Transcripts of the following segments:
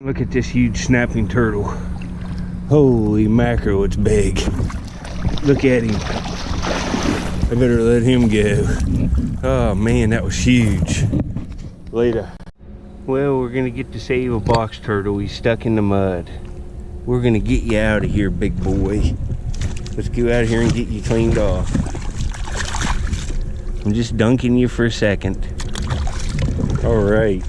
Look at this huge snapping turtle. Holy mackerel, it's big. Look at him. I better let him go. Oh man, that was huge. Later. Well, we're gonna get to save a box turtle. He's stuck in the mud. We're gonna get you out of here, big boy. Let's go out here and get you cleaned off. I'm just dunking you for a second. All right.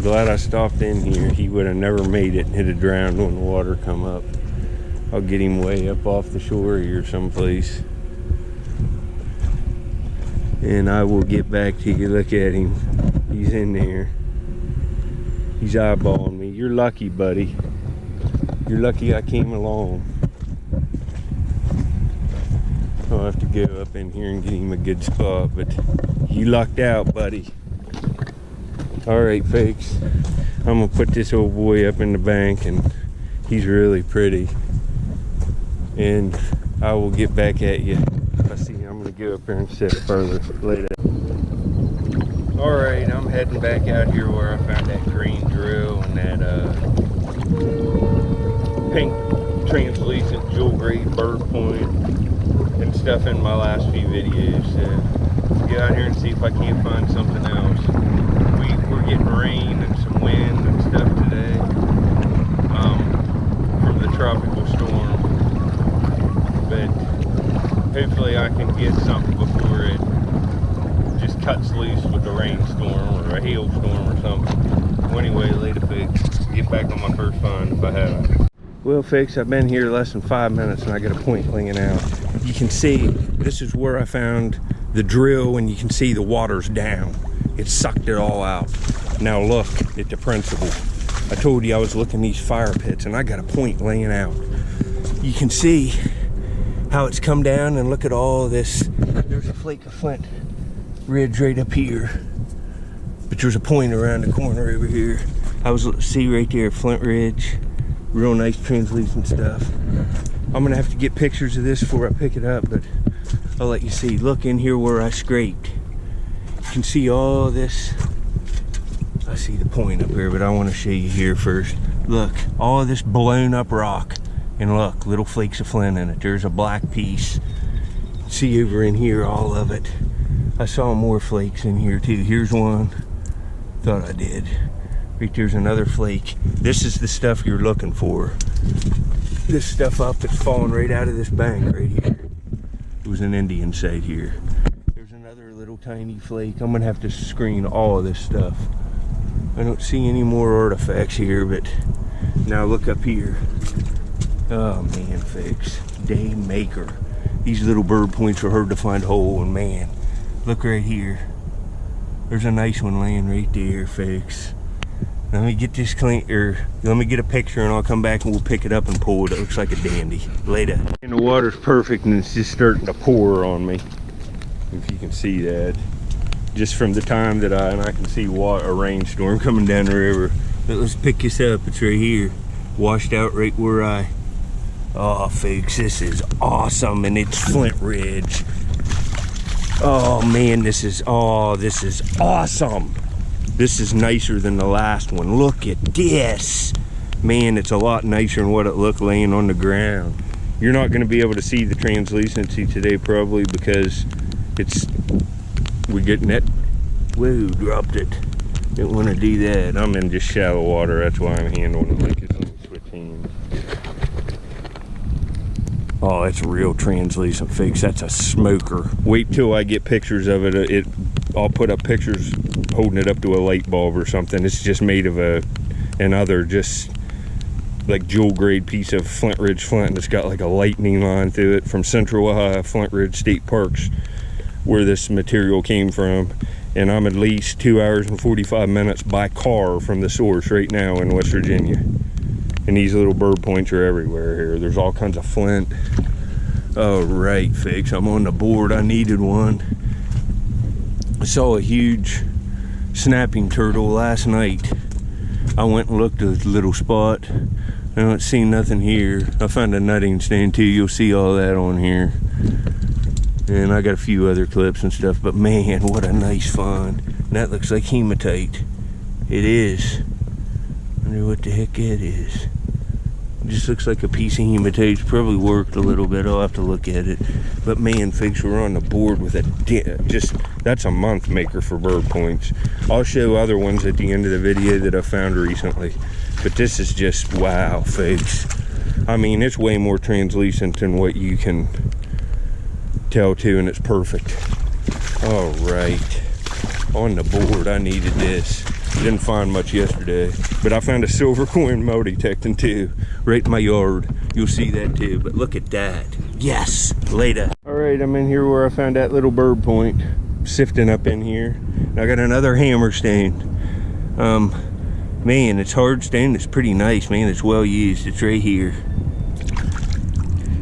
Glad I stopped in here. He would have never made it and he'd have drowned when the water come up. I'll get him way up off the shore here someplace. And I will get back to you. Look at him. He's in there. He's eyeballing me. You're lucky, buddy. You're lucky I came along. I'll have to go up in here and get him a good spot, but you lucked out, buddy. All right, folks, I'm gonna put this old boy up in the bank, and he's really pretty. And I will get back at you. I see I'm gonna go up there and sit further later. All right, I'm heading back out here where I found that green drill and that pink translucent jewel grade bird point and stuff in my last few videos. So get out here and see if I can't find something else. We're getting rain and some wind and stuff today from the tropical storm, but hopefully I can get something before it just cuts loose with a rainstorm or a hailstorm or something. Well, anyway, later, folks, get back on my first find if I haven't. Well, folks, I've been here less than 5 minutes and I got a point clinging out. You can see this is where I found the drill, and you can see the water's down. It sucked it all out. Now look at the principle. I told you I was looking these fire pits, and I got a point laying out. You can see how it's come down, and look at all this. There's a flake of Flint ridge right up here, but there's a point around the corner over here. I was see right there, Flint Ridge, real nice translucent stuff. I'm gonna have to get pictures of this before I pick it up, but I'll let you see. Look in here where I scraped. You can see all this. I see the point up here, but I want to show you here first. Look, all of this blown up rock, and look, little flakes of Flint in it. There's a black piece. See over in here, all of it. I saw more flakes in here too. Here's one. Thought I did. Right there's another flake. This is the stuff you're looking for. This stuff up that's falling right out of this bank right here. It was an Indian site here. There's another little tiny flake. I'm gonna have to screen all of this stuff. I don't see any more artifacts here, but now look up here. Oh man, folks, day maker. These little bird points are hard to find whole, and man, look right here. There's a nice one laying right there, folks. Let me get this clean, or let me get a picture, and I'll come back and we'll pick it up and pull it. It looks like a dandy. Later. And the water's perfect, and it's just starting to pour on me. If you can see that. Just from the time that I can see a rainstorm coming down the river. But let's pick this up. It's right here. Washed out right where oh, folks, this is awesome, and it's Flint Ridge. Oh man, this is awesome. This is nicer than the last one. Look at this. Man, it's a lot nicer than what it looked laying on the ground. You're not going to be able to see the translucency today probably because we're getting it. Whoa, dropped it. Didn't want to do that. I'm in just shallow water. That's why I'm handling it like it's on switch hands. Oh, it's real translucent, folks. That's a smoker. Wait till I get pictures of it. I'll put up pictures holding it up to a light bulb or something. It's just made of another just like jewel grade piece of Flint Ridge Flint, and it's got like a lightning line through it from Central Ohio, Flint Ridge State Parks, where this material came from. And I'm at least 2 hours and 45 minutes by car from the source right now in West Virginia. And these little bird points are everywhere here. There's all kinds of flint. All right, folks, I'm on the board. I needed one. I saw a huge snapping turtle last night. I went and looked at the little spot. I don't see nothing here. I found a nutting stand too. You'll see all that on here. And I got a few other clips and stuff, but man, what a nice find. And that looks like hematite. It is. Wonder what the heck that is. It just looks like a piece of hematite. Probably worked a little bit. I'll have to look at it. But man, folks, we're on the board with that's a month maker for bird points. I'll show other ones at the end of the video that I found recently. But this is just wow, folks. I mean, it's way more translucent than what you can tell too, and it's perfect. All right, on the board. I needed this. Didn't find much yesterday, but I found a silver coin multi-detecting too, right in my yard. You'll see that too, but look at that. Yes, later. All right, I'm in here where I found that little bird point, sifting up in here. I got another hammer stain. Man, it's hard stain. It's pretty nice, man. It's well used. It's right here.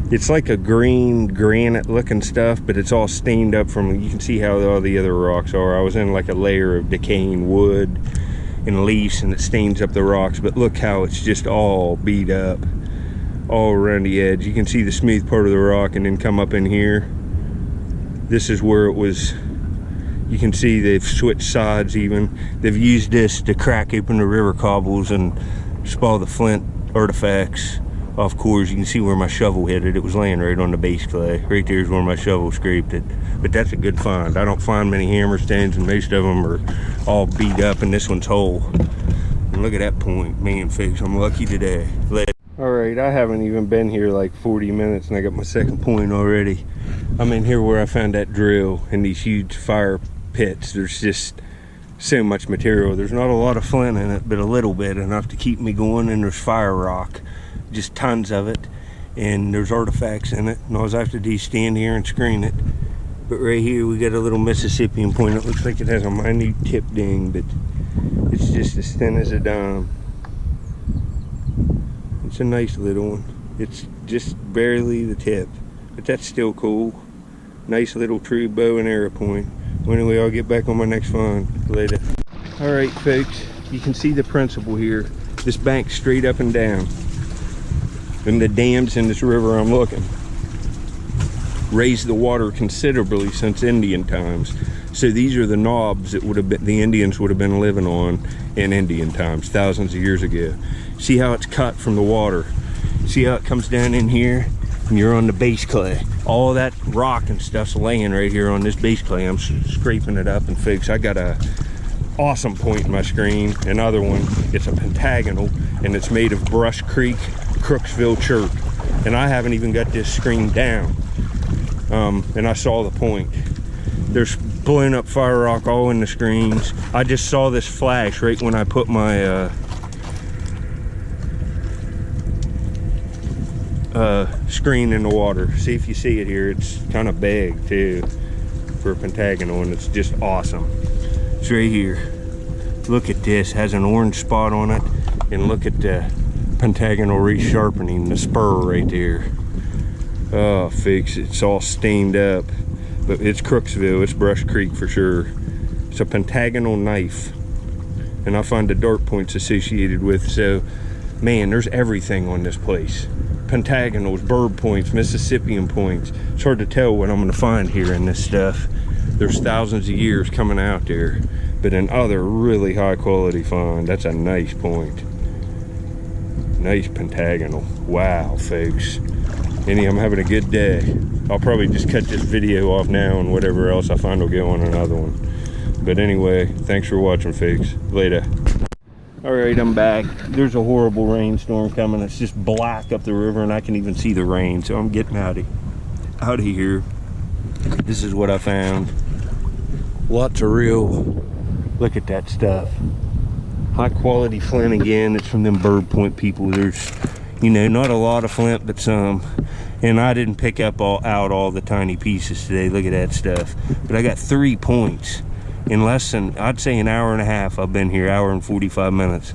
It's like a green granite looking stuff, but it's all stained up from, you can see how all the other rocks are. I was in like a layer of decaying wood and leaves, and it stains up the rocks, but look how it's just all beat up all around the edge. You can see the smooth part of the rock, and then come up in here. This is where it was. You can see they've switched sides even. They've used this to crack open the river cobbles and spoil the Flint artifacts. Of course, you can see where my shovel hit it. It was laying right on the base clay. Right there is where my shovel scraped it. But that's a good find. I don't find many hammer stains, and most of them are all beat up, and this one's whole. And look at that point. Man, folks, I'm lucky today. All right, I haven't even been here like 40 minutes, and I got my second point already. I'm in here where I found that drill in these huge fire pits. There's just so much material. There's not a lot of flint in it, but a little bit, enough to keep me going, and there's fire rock. Just tons of it, and there's artifacts in it, and all I have to do is stand here and screen it. But right here we got a little Mississippian point. It looks like it has a minute tip ding, but it's just as thin as a dime. It's a nice little one. It's just barely the tip, but that's still cool. Nice little true bow and arrow point. Well, anyway, I'll get back on my next find later. All right, folks, you can see the principle here. This bank straight up and down. And the dams in this river I'm looking raised the water considerably since Indian times. So these are the knobs that would have been, the Indians would have been living on in Indian times, thousands of years ago. See how it's cut from the water. See how it comes down in here, and you're on the base clay. All that rock and stuff's laying right here on this base clay. I'm scraping it up, and folks, I got a awesome point in my screen. Another one, it's a pentagonal, and it's made of Brush Creek Crooksville chert, and I haven't even got this screen down. And I saw the point. There's blown up fire rock all in the screens. I just saw this flash right when I put my screen in the water. See if you see it here. It's kind of big too for a pentagonal, and it's just awesome. It's right here. Look at this. Has an orange spot on it, and look at the pentagonal resharpening, the spur right there. Oh, folks, it's all stained up, but it's Crooksville. It's Brush Creek for sure. It's a pentagonal knife, and I find the dart points associated with. So, man, there's everything on this place. Pentagonals, bird points, Mississippian points. It's hard to tell what I'm going to find here in this stuff. There's thousands of years coming out there, but another really high quality find. That's a nice point. Nice pentagonal. Wow, folks. I'm having a good day. I'll probably just cut this video off now, and whatever else I find will go on another one. But anyway, thanks for watching, folks. Later. All right, I'm back. There's a horrible rainstorm coming. It's just black up the river, and I can even see the rain, so I'm getting out of here. This is what I found. Lots of real, look at that stuff. High quality flint again. It's from them bird point people. There's, not a lot of flint, but some. And I didn't pick up out all the tiny pieces today. Look at that stuff. But I got 3 points in less than, I'd say, an hour and a half. I've been here, hour and 45 minutes.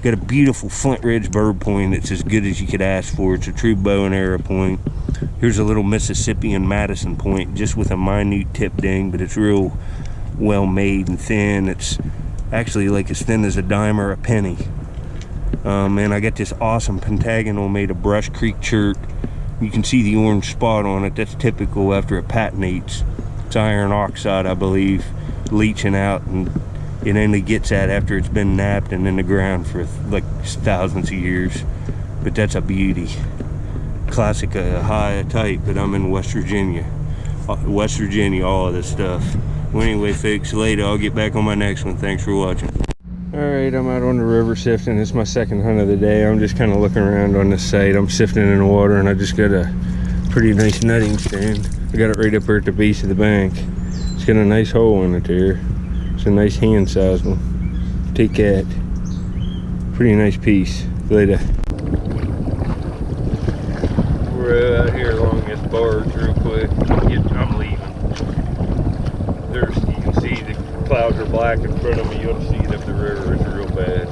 Got a beautiful Flint Ridge bird point. It's as good as you could ask for. It's a true bow and arrow point. Here's a little Mississippian Madison point, just with a minute tip ding, but it's real well made and thin. It's actually like as thin as a dime or a penny. And I got this awesome pentagonal made of Brush Creek chert. You can see the orange spot on it. That's typical after it patinates. It's iron oxide, I believe, leaching out and it only gets at after it's been napped and in the ground for like thousands of years. But that's a beauty. Classic high type, but I'm in West Virginia. West Virginia, all of this stuff. Well, anyway, folks, later. I'll get back on my next one. Thanks for watching. Alright, I'm out on the river sifting. It's my second hunt of the day. I'm just kind of looking around on this site. I'm sifting in the water, and I just got a pretty nice nutting stand. I got it right up here at the base of the bank. It's got a nice hole in it there. It's a nice hand-sized one. Take that. Pretty nice piece. Later. We're out here along this barge real quick. I'm leaving. You can see the clouds are black in front of me. You'll see it up the river. It's real bad.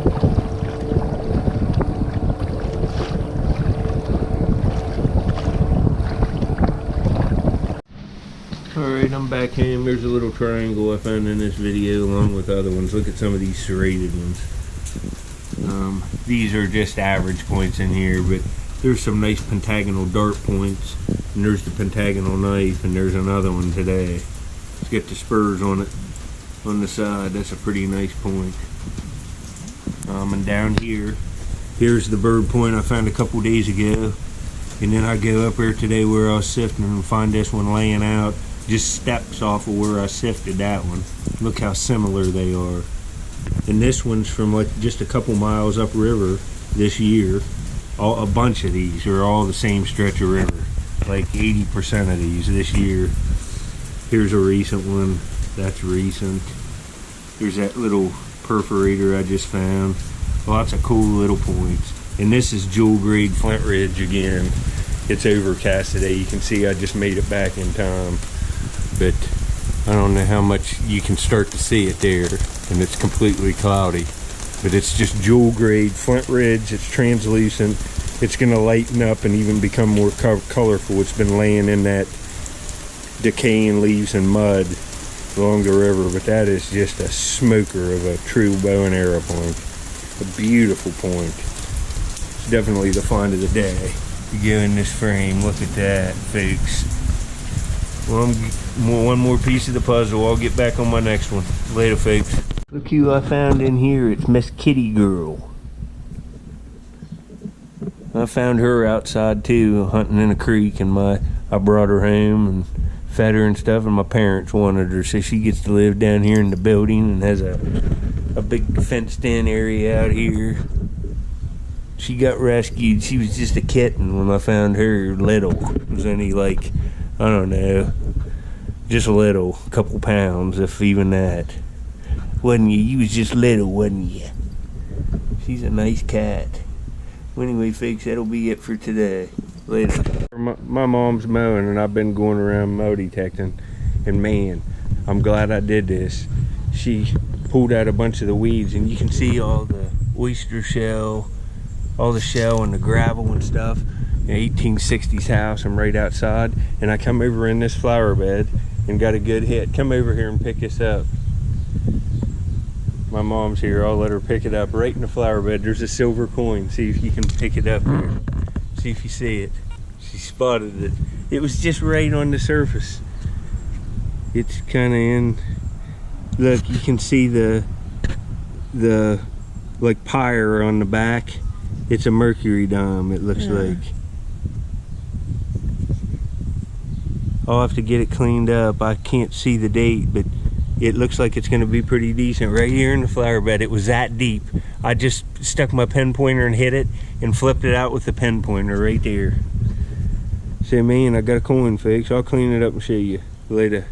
Alright, I'm back home. There's a little triangle I found in this video along with other ones. Look at some of these serrated ones. These are just average points in here, but there's some nice pentagonal dart points, and there's the pentagonal knife, and there's another one today. It's got the spurs on it on the side. That's a pretty nice point. And down here, here's the bird point I found a couple days ago, and then I go up there today where I was sifting and find this one laying out just steps off of where I sifted that one. Look how similar they are. And this one's from like just a couple miles upriver this year. A bunch of these are all the same stretch of river. Like 80% of these this year. Here's a recent one. That's recent. Here's that little perforator I just found. Lots of cool little points. And this is jewel grade Flint Ridge again. It's overcast today. You can see I just made it back in time. But I don't know how much you can start to see it there. And it's completely cloudy. But it's just jewel grade Flint Ridge. It's translucent. It's going to lighten up and even become more colorful. It's been laying in that decaying leaves and mud along the river, but that is just a smoker of a true bow and arrow point. A beautiful point. It's definitely the find of the day. You go in this frame, look at that, folks. One more piece of the puzzle. I'll get back on my next one. Later, folks. Look who I found in here. It's Miss Kitty Girl. I found her outside too, hunting in a creek, and I brought her home and fed her and stuff, and my parents wanted her, so she gets to live down here in the building and has a big fenced-in area out here. She got rescued. She was just a kitten when I found her, little. It was only like, I don't know, just little, a couple pounds, if even that. Wasn't you? You was just little, wasn't you? She's a nice cat. Well, anyway, folks, that'll be it for today. Later. My mom's mowing, and I've been going around mow detecting, and man, I'm glad I did this. She pulled out a bunch of the weeds, and you can see all the oyster shell, all the shell and the gravel and stuff. The 1860s house, I'm right outside, and I come over in this flower bed and got a good hit. Come over here and pick this up. My mom's here. I'll let her pick it up right in the flower bed. There's a silver coin. See if you can pick it up here. See if you see it. She spotted it. It was just right on the surface. It's kind of in. Look, you can see the like pyre on the back. It's a mercury dime, it looks like. I'll have to get it cleaned up. I can't see the date, but it looks like it's going to be pretty decent. Right here in the flower bed, it was that deep. I just stuck my pen pointer and hit it and flipped it out with the pen pointer right there. Say, man, I got a coin, folks. I'll clean it up and show you later.